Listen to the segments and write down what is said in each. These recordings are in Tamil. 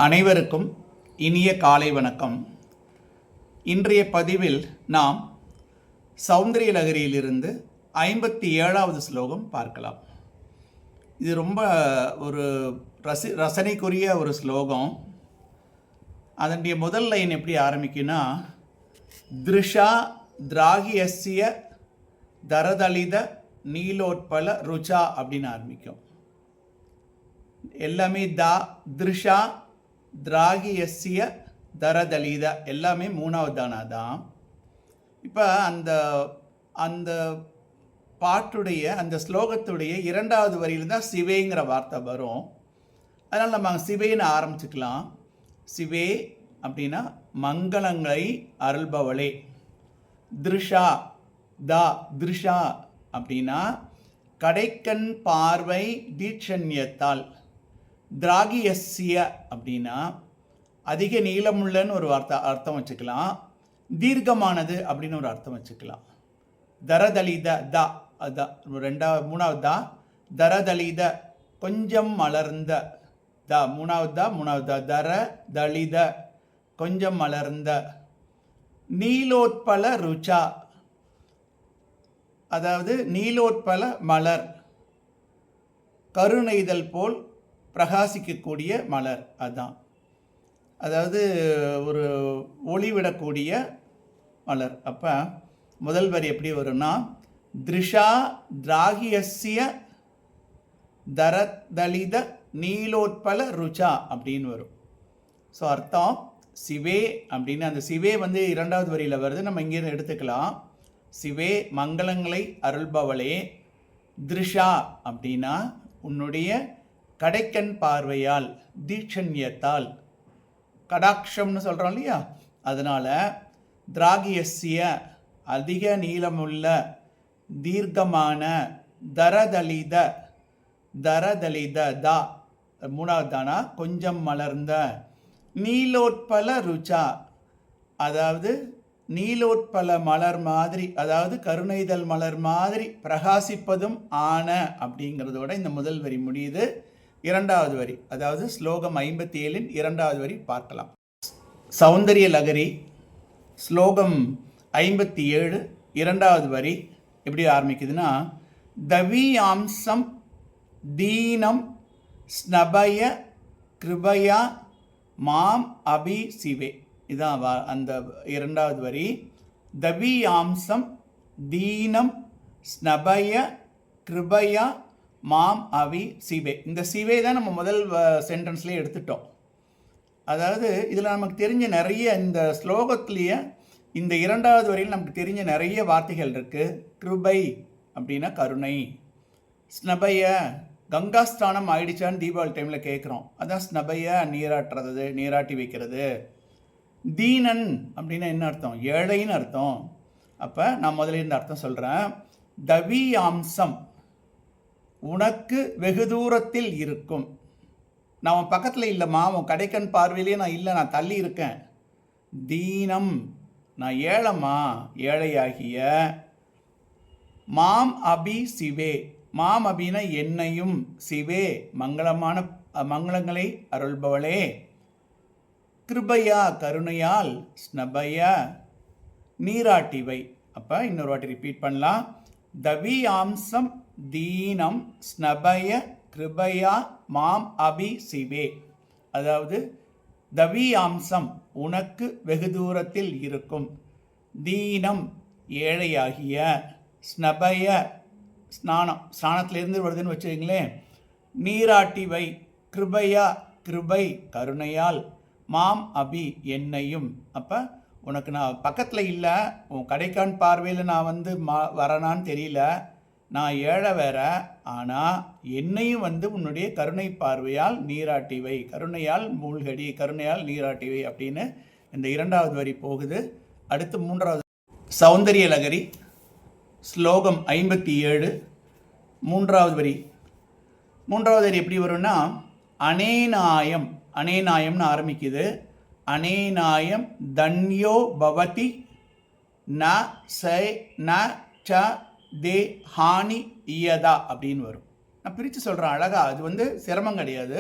அனைவருக்கும் இனிய காலை வணக்கம். இன்றைய பதிவில் நாம் சௌந்தரிய லகரியிலிருந்து 57வது ஸ்லோகம் பார்க்கலாம். இது ரொம்ப ஒரு ரசனைக்குரிய ஒரு ஸ்லோகம். அதனுடைய முதல் லைன் எப்படி ஆரம்பிக்குன்னா, திருஷா திராகியஸ்ய தரதலித நீலோத்பல ருச்சா அப்படின்னு ஆரம்பிக்கும். எல்லாமே திருஷா திராகியஸ்ய தரதலித எல்லாமே மூணாவது தானா தான். இப்போ அந்த பாட்டுடைய அந்த ஸ்லோகத்துடைய இரண்டாவது வரியில் தான் சிவேங்கிற வார்த்தை வரும். அதனால் நம்ம சிவேன்னு ஆரம்பிச்சுக்கலாம். சிவே அப்படின்னா மங்களங்களை அருள்பவளே. திருஷா திருஷா அப்படின்னா கடைக்கண் பார்வை தீட்சண்யத்தால். திராகியஸ்ய அப்படின்னா அதிக நீளமுள்ளன்னு ஒரு அர்த்தம் வச்சுக்கலாம். தீர்க்கமானது அப்படின்னு ஒரு அர்த்தம் வச்சுக்கலாம். தரதலித மூணாவது தரதலித கொஞ்சம் மலர்ந்த மூணாவது தரதலித கொஞ்சம் மலர்ந்த. நீலோத்பல ருச்சா அதாவது நீலோத்பல மலர், கருணைதல் போல் பிரகாசிக்கக்கூடிய மலர். அதுதான், அதாவது ஒரு ஒளிவிடக்கூடிய மலர். அப்போ முதல் வரி எப்படி வரும்னா, திருஷா திராகியஸ்ய தரதலித நீலோத்பல ருச்சா அப்படின்னு வரும். ஸோ அர்த்தம் சிவே அப்படின்னு. அந்த சிவே இரண்டாவது வரியில் வருது, நம்ம இங்கேருந்து எடுத்துக்கலாம். சிவே மங்களங்களை அருள்பவளே. திருஷா அப்படின்னா உன்னுடைய கடைக்கண் பார்வையால், தீட்சண்யத்தால், கடாட்சம்னு சொல்கிறோம் இல்லையா, அதனால் திராகியஸ்ய அதிக நீளமுள்ள, தீர்க்கமான, தரதலித மூணாவது தானா கொஞ்சம் மலர்ந்த, நீலோத்பல ருச்சா அதாவது நீலோத்பல மலர் மாதிரி, அதாவது கருணைதல் மலர் மாதிரி பிரகாசிப்பதும் ஆன அப்படிங்கிறதோட இந்த முதல் வரி முடியுது. இரண்டாவது வரி, அதாவது ஸ்லோகம் 57 இரண்டாவது வரி பார்க்கலாம். சௌந்தரிய லகரி ஸ்லோகம் 57 இரண்டாவது வரி எப்படி ஆரம்பிக்குதுன்னா, தவியாம்சம் தீனம் ஸ்னபய கிருபயா மாம் அபி சிவே. இதான் அந்த இரண்டாவது வரி. தவியாம்சம் தீனம் ஸ்னபய கிருபயா மாம் அவி சிவே. இந்த சிவே தான் நம்ம முதல் சென்டென்ஸ்லேயே எடுத்துட்டோம். அதாவது இதில் நமக்கு தெரிஞ்ச நிறைய, இந்த ஸ்லோகத்திலேயே இந்த இரண்டாவது வரியில் நமக்கு தெரிஞ்ச நிறைய வார்த்தைகள் இருக்குது. கிருபை அப்படின்னா கருணை. ஸ்னபய கங்காஸ்தானம் ஆயிடுச்சான்னு தீபாவளி டைமில் கேட்குறோம். அதான் ஸ்னபய நீராட்டுறது, நீராட்டி வைக்கிறது. தீனன் அப்படின்னா என்ன அர்த்தம்? ஏழைன்னு அர்த்தம். அப்போ நான் முதல்ல இந்த அர்த்தம் சொல்கிறேன். தவியாம்சம் உனக்கு வெகு தூரத்தில் இருக்கும். நான் உன் பக்கத்தில் இல்லைம்மா, உன் கடைக்கண் பார்வையிலேயே நான் இல்லை, நான் தள்ளி இருக்கேன். தீனம் நான் ஏழைம்மா, ஏழையாகிய. மாம் அபி சிவே, மாம் அபின என்னையும், சிவே மங்களங்களை அருள்பவளே. கிருபையா கருணையால், ஸ்னபய நீராட்டிவை. அப்போ இன்னொரு வாட்டி ரிப்பீட் பண்ணலாம். தவியாம்சம் தீனம் ஸ்னபய கிருபயா மாம் அபி சிவே. அதாவது தவியாம்சம் உனக்கு வெகு தூரத்தில் இருக்கும், தீனம் ஏழையாகிய, ஸ்னபய ஸ்நானத்திலிருந்து வருதுன்னு வச்சுக்கிங்களேன், நீராட்டிவை, கிருபையா கிருபை கருணையால், மாம் அபி என்னையும். அப்போ உனக்கு நான் பக்கத்தில் இல்லை, உன் கடைக்கான் பார்வையில் நான் வரனான்னு தெரியல, நான் ஏழை வேற, ஆனால் என்னையும் உன்னுடைய கருணை பார்வையால் நீராட்டிவை, கருணையால் மூழ்கடி, கருணையால் நீராட்டிவை அப்படின்னு இந்த இரண்டாவது வரி போகுது. அடுத்து மூன்றாவது சௌந்தரிய லகரி ஸ்லோகம் 57 மூன்றாவது வரி. மூன்றாவது வரி எப்படி வரும்னா, அனேநாயம், அனேநாயம்னு ஆரம்பிக்குது. அனேநாயம் தன்யோ பவதி ந ச தே ஹானி இயதா அப்படின்னு வரும். நான் பிரித்து சொல்கிறேன் அழகா. அது சிரமம் கிடையாது.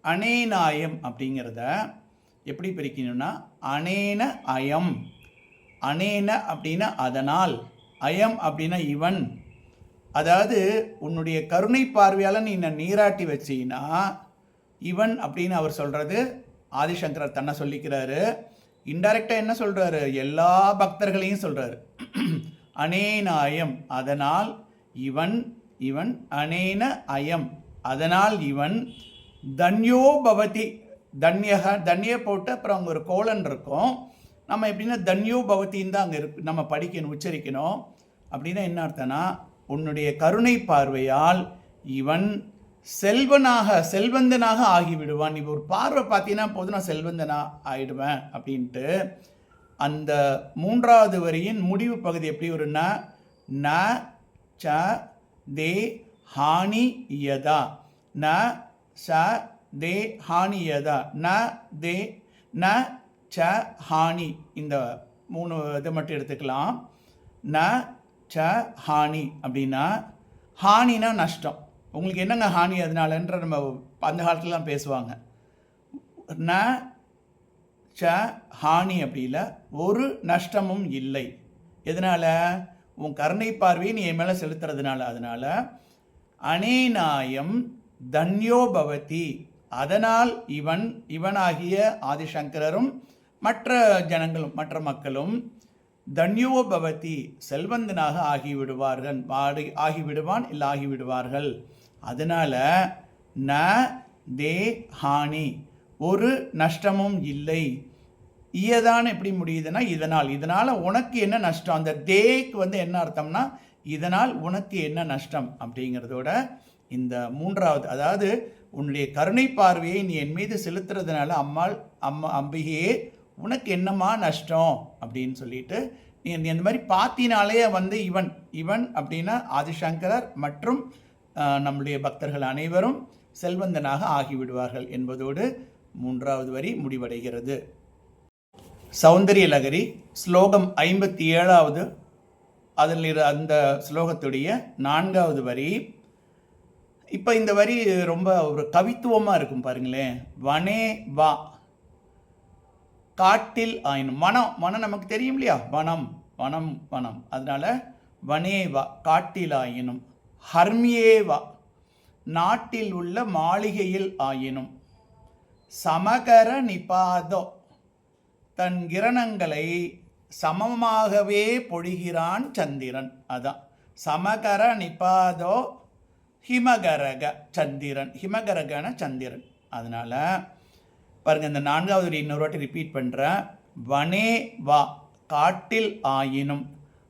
அனேனாயம் அப்படிங்கிறத எப்படி பிரிக்கணும்னா அனேன அயம். அனேன அப்படின்னா அதனால், அயம் அப்படின்னா இவன். அதாவது உன்னுடைய கருணை பார்வையால் நீ நீராட்டி வச்சீன்னா இவன் அப்படின்னு அவர் சொல்கிறது. ஆதிசங்கரர் தன்னை சொல்லிக்கிறாரு. இன்டைரக்டாக என்ன சொல்கிறாரு? எல்லா பக்தர்களையும் சொல்கிறாரு. அனேனாயம் அதனால் இவன், இவன் அனேன அயம் அதனால் இவன், தன்யோ பவதி, தன்யக தன்ய போட்டு அப்புறம் அங்கே ஒரு கோலன் இருக்கும். நம்ம எப்படின்னா தன்யோ பவத்தின்னு தான் அங்கே இருக்கு, நம்ம படிக்கணும், உச்சரிக்கணும். அப்படின்னா என்ன அர்த்தம்னா உன்னுடைய கருணை பார்வையால் இவன் செல்வந்தனாக ஆகிவிடுவான். நீ ஒரு பார்வை பார்த்தீங்கன்னா போதும் நான் செல்வந்தனா ஆயிடுவேன் அப்படின்ட்டு. அந்த மூன்றாவது வரியின் முடிவு பகுதி எப்படி வரும்னா ந ச தே ஹானி யதா, ந ச தே ஹானி யதா, ந தே ந ச ஹானி, இந்த 3 இதை மட்டும் எடுத்துக்கலாம். ந ச ஹானி அப்படின்னா ஹானினா நஷ்டம். உங்களுக்கு என்னங்க ஹானி அதனாலன்ற நம்ம அந்த காலத்துலலாம் பேசுவாங்க. ந ச ஹானி அப்படி இல்லை, ஒரு நஷ்டமும் இல்லை. எதனால்? உன் கருணை பார்வையை நீ என் மேலே செலுத்துறதுனால. அதனால் அனேனாயம் தன்யோ பவதி, அதனால் இவனாகிய ஆதிசங்கரரும் மற்ற ஜனங்களும் மற்ற மக்களும் தன்யோ பவதி செல்வந்தனாக ஆகிவிடுவான் இல்லை ஆகிவிடுவார்கள். அதனால் ந தே ஹானி ஒரு நஷ்டமும் இல்லை. ஈயதான் எப்படி முடியுதுன்னா இதனால் உனக்கு என்ன நஷ்டம். அந்த தேக்கு என்ன அர்த்தம்னா இதனால் உனக்கு என்ன நஷ்டம் அப்படிங்கிறதோட இந்த மூன்றாவது, அதாவது உன்னுடைய கருணை பார்வையை நீ என் மீது செலுத்துறதுனால அம்பிகையே உனக்கு என்னம்மா நஷ்டம் அப்படின்னு சொல்லிட்டு நீ அந்த மாதிரி பார்த்தினாலே இவன் அப்படின்னா ஆதிசங்கரர் மற்றும் நம்முடைய பக்தர்கள் அனைவரும் செல்வந்தனாக ஆகிவிடுவார்கள் என்பதோடு மூன்றாவது வரி முடிவடைகிறது. சௌந்தரிய லகரி ஸ்லோகம் 57வது, அதில் அந்த ஸ்லோகத்துடைய 4வது வரி. இப்போ இந்த வரி ரொம்ப ஒரு கவித்துவமாக இருக்கும் பாருங்களேன். வனே வா, காட்டில் ஆயினும், மனம் நமக்கு தெரியும் இல்லையா, வனம். அதனால வனே வா காட்டில் ஆயினும், ஹர்மியே வா நாட்டில் உள்ள மாளிகையில் ஆயினும், சமகர நிபாதோ தன் கிரணங்களை சமமாகவே பொழிகிறான் சந்திரன். அதான் சமகர நிபாதோ ஹிமகரக சந்திரன், ஹிமகரகன சந்திரன். அதனால் பாருங்கள், இந்த 4வது இன்னொரு வாட்டி ரிப்பீட் பண்ணுறேன். வனே வா காட்டில் ஆயினும்,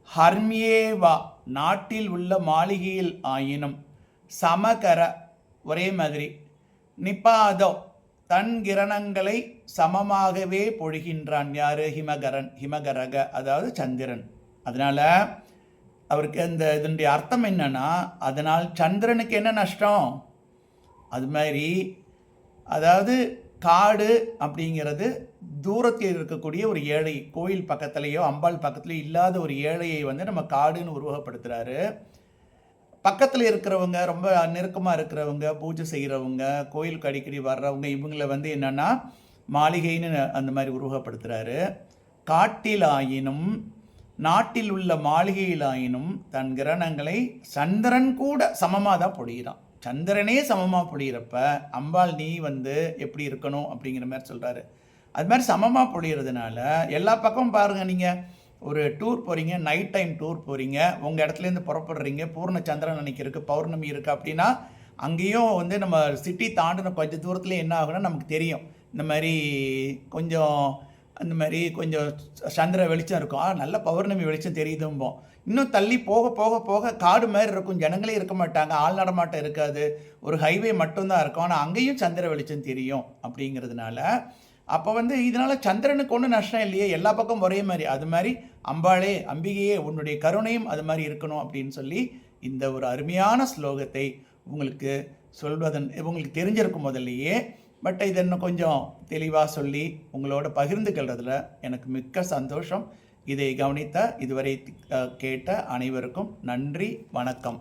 ஹர்மியே வா நாட்டில் உள்ள மாளிகையில் ஆயினும், சமகர ஒரே மாதிரி, நிபாதோ தன் கிரணங்களை சமமாகவே பொழிகின்றான். யார்? ஹிமகரக அதாவது சந்திரன். அதனால் அவருக்கு இதனுடைய அர்த்தம் என்னன்னா, அதனால் சந்திரனுக்கு என்ன நஷ்டம் அது மாதிரி. அதாவது காடு அப்படிங்கிறது தூரத்தில் இருக்கக்கூடிய ஒரு ஏழை, கோயில் பக்கத்துலேயோ அம்பாள் பக்கத்துலேயோ இல்லாத ஒரு ஏழையை நம்ம காடுன்னு உருவகப்படுத்துகிறாரு. பக்கத்தில் இருக்கிறவங்க, ரொம்ப நெருக்கமாக இருக்கிறவங்க, பூஜை செய்கிறவங்க, கோயிலுக்கு அடிக்கடி வர்றவங்க, இவங்களை என்னென்னா மாளிகைன்னு அந்த மாதிரி உருவகப்படுத்துகிறாரு. காட்டில் ஆயினும் நாட்டில் உள்ள மாளிகையில் ஆயினும் தன் கிரணங்களை சந்திரன் கூட சமமாக தான் பொழிகிறான். சந்திரனே சமமாக பொழிகிறப்ப அம்பாள் நீ எப்படி இருக்கணும் அப்படிங்கிற மாதிரி சொல்கிறாரு. அது மாதிரி சமமாக பொழிகிறதுனால எல்லா பக்கமும் பாருங்கள், நீங்கள் ஒரு டூர் போகிறீங்க, நைட் டைம் டூர் போகிறீங்க, உங்கள் இடத்துலேருந்து புறப்படுறீங்க, பூர்ண சந்திரன் அன்னைக்கு இருக்குது, பௌர்ணமி இருக்குது அப்படின்னா அங்கேயும் நம்ம சிட்டி தாண்டின கொஞ்சம் தூரத்துலேயே என்ன ஆகுன்னா நமக்கு தெரியும், இந்த மாதிரி கொஞ்சம் சந்திர வெளிச்சம் இருக்கும், நல்ல பௌர்ணமி வெளிச்சம் தெரியுதும்போம். இன்னும் தள்ளி போக போக போக காடு மாதிரி இருக்கும், ஜனங்களே இருக்க மாட்டாங்க, ஆள் நடமாட்டம் இருக்காது, ஒரு ஹைவே மட்டும்தான் இருக்கும், ஆனால் அங்கேயும் சந்திர வெளிச்சம் தெரியும். அப்படிங்கிறதுனால அப்போ இதனால் சந்திரனுக்கு ஒன்றும் நஷ்டம் இல்லையே, எல்லா பக்கம் ஒரே மாதிரி. அது மாதிரி அம்பிகையே உன்னுடைய கருணையும் அது மாதிரி இருக்கணும் அப்படின்னு சொல்லி இந்த ஒரு அருமையான ஸ்லோகத்தை உங்களுக்கு உங்களுக்கு தெரிஞ்சிருக்கும் முதல்லையே. பட் இதை இன்னும் கொஞ்சம் தெளிவாக சொல்லி உங்களோட பகிர்ந்துக்கிறதுல எனக்கு மிக்க சந்தோஷம். இதை கவனித்த இதுவரை கேட்ட அனைவருக்கும் நன்றி, வணக்கம்.